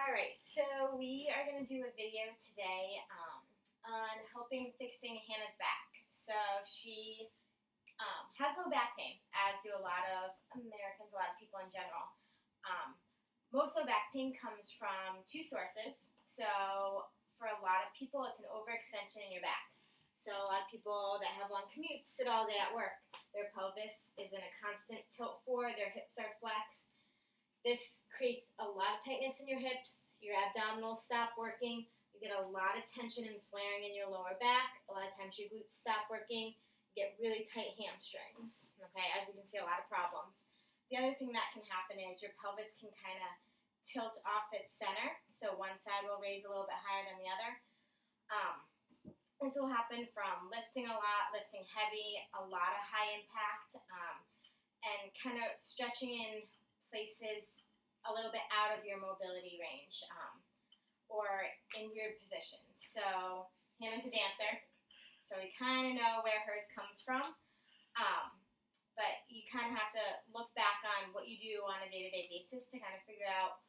Alright, so we are going to do a video today on fixing Hannah's back. So she has low back pain, as do a lot of Americans, a lot of people in general. Most low back pain comes from two sources. So for a lot of people, it's an overextension in your back. So a lot of people that have long commutes sit all day at work. Their pelvis is in a constant tilt forward, their hips are flexed. This creates a lot of tightness in your hips, your abdominals stop working, you get a lot of tension and flaring in your lower back, a lot of times your glutes stop working, you get really tight hamstrings, okay, as you can see, a lot of problems. The other thing that can happen is your pelvis can kind of tilt off its center, so one side will raise a little bit higher than the other. This will happen from lifting a lot, lifting heavy, a lot of high impact, and kind of stretching in places a little bit out of your mobility range, or in weird positions. So Hannah's a dancer, so we kind of know where hers comes from, but you kind of have to look back on what you do on a day-to-day basis to kind of figure out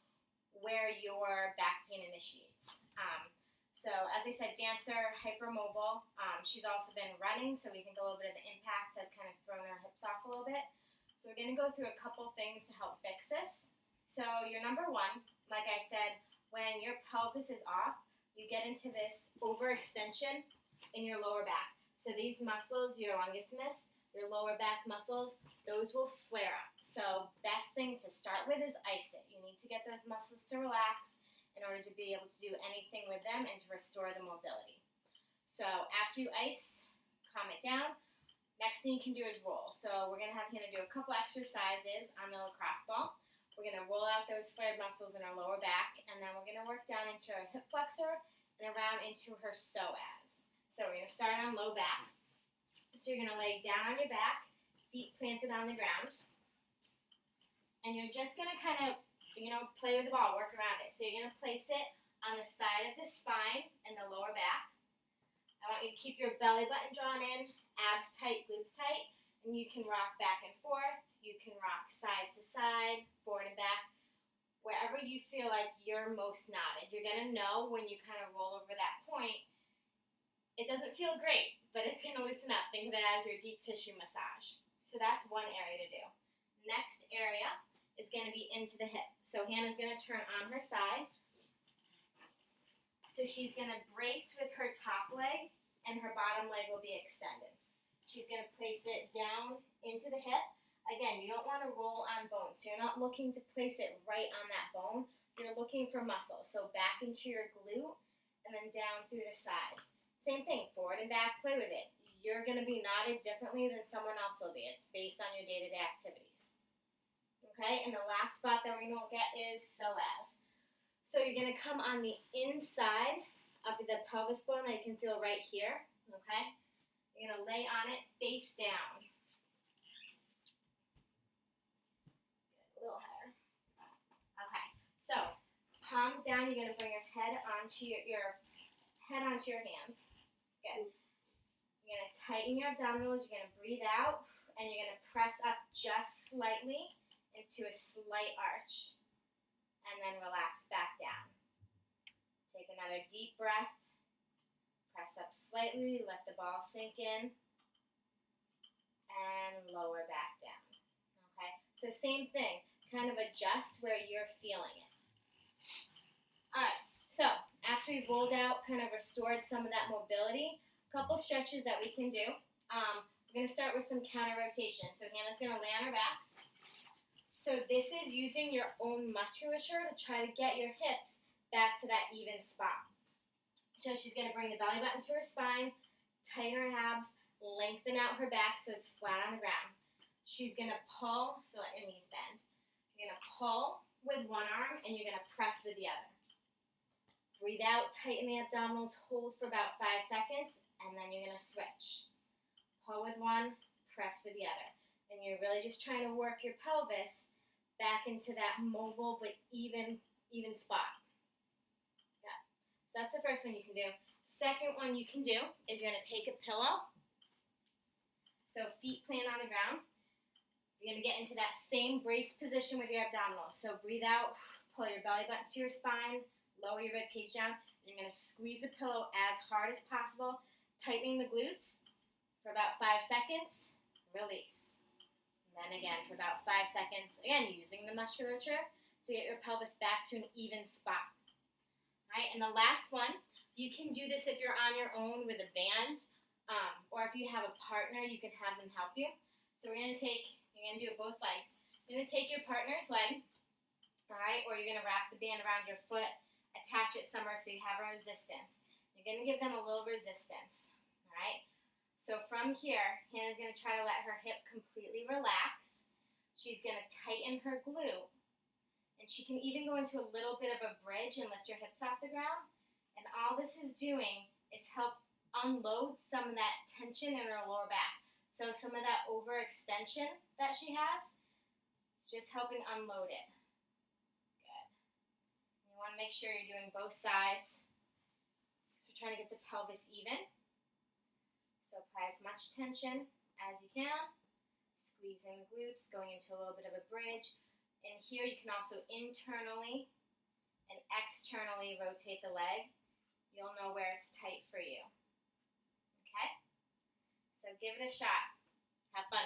where your back pain initiates. So as I said, dancer, hypermobile. She's also been running, so we think a little bit of the impact has kind of thrown her hips off a little bit. So we're going to go through a couple things to help fix this. So your number one, like I said, when your pelvis is off, you get into this overextension in your lower back. So these muscles, your longissimus, your lower back muscles, those will flare up. So best thing to start with is ice it. You need to get those muscles to relax in order to be able to do anything with them and to restore the mobility. So after you ice, calm it down. Next thing you can do is roll. So we're going to have Hannah do a couple exercises on the lacrosse ball. We're going to roll out those flared muscles in our lower back, and then we're going to work down into her hip flexor and around into her psoas. So we're going to start on low back. So you're going to lay down on your back, feet planted on the ground, and you're just going to kind of, play with the ball, work around it. So you're going to place it on the side of the spine and the lower back. I want you to keep your belly button drawn in, abs tight, glutes tight, and you can rock back and forth. You can rock side to side, forward and back, wherever you feel like you're most knotted. You're going to know when you kind of roll over that point. It doesn't feel great, but it's going to loosen up. Think of it as your deep tissue massage. So that's one area to do. Next area is going to be into the hip. So Hannah's going to turn on her side. So she's going to brace with her top leg, and her bottom leg will be extended. She's going to place it down into the hip. Again, you don't want to roll on bone, so you're not looking to place it right on that bone. You're looking for muscle. So back into your glute, and then down through the side. Same thing, forward and back, play with it. You're going to be knotted differently than someone else will be. It's based on your day-to-day activities. Okay, and the last spot that we're going to look at is psoas. So you're going to come on the inside of the pelvis bone that you can feel right here, okay? You're going to lay on it face down. Good, a little higher. Okay, so palms down, you're going to bring your head onto your hands. Good. You're going to tighten your abdominals, you're going to breathe out, and you're going to press up just slightly into a slight arch. And then relax back down. Take another deep breath. Press up slightly, let the ball sink in, and lower back down. Okay, so same thing, kind of adjust where you're feeling it. Alright, so after you've rolled out, kind of restored some of that mobility, a couple stretches that we can do. We're going to start with some counter rotation. So Hannah's going to lay on her back. So this is using your own musculature to try to get your hips back to that even spot. So she's going to bring the belly button to her spine, tighten her abs, lengthen out her back so it's flat on the ground. She's going to pull, so let your knees bend. You're going to pull with one arm and you're going to press with the other. Breathe out, tighten the abdominals, hold for about 5 seconds, and then you're going to switch. Pull with one, press with the other. And you're really just trying to work your pelvis back into that mobile but even spot. Yeah. So that's the first one you can do. Second one you can do is you're going to take a pillow. So feet plant on the ground. You're going to get into that same brace position with your abdominals. So breathe out, pull your belly button to your spine, lower your rib cage down, and you're going to squeeze the pillow as hard as possible, tightening the glutes for about 5 seconds, release. And then again for about 5 seconds, again using the musculature to get your pelvis back to an even spot. All right, and the last one, you can do this if you're on your own with a band, or if you have a partner, you can have them help you. So you're going to do it both legs. You're going to take your partner's leg, all right, or you're going to wrap the band around your foot, attach it somewhere so you have a resistance. You're going to give them a little resistance, all right? So from here, Hannah's going to try to let her hip completely relax. She's going to tighten her glute, and she can even go into a little bit of a bridge and lift your hips off the ground. And all this is doing is help unload some of that tension in her lower back. So some of that overextension that she has, it's just helping unload it. Good. You want to make sure you're doing both sides. So we're trying to get the pelvis even. So apply as much tension as you can. Squeezing the glutes, going into a little bit of a bridge. And here you can also internally and externally rotate the leg. You'll know where it's tight for you. Okay? So give it a shot. Have fun.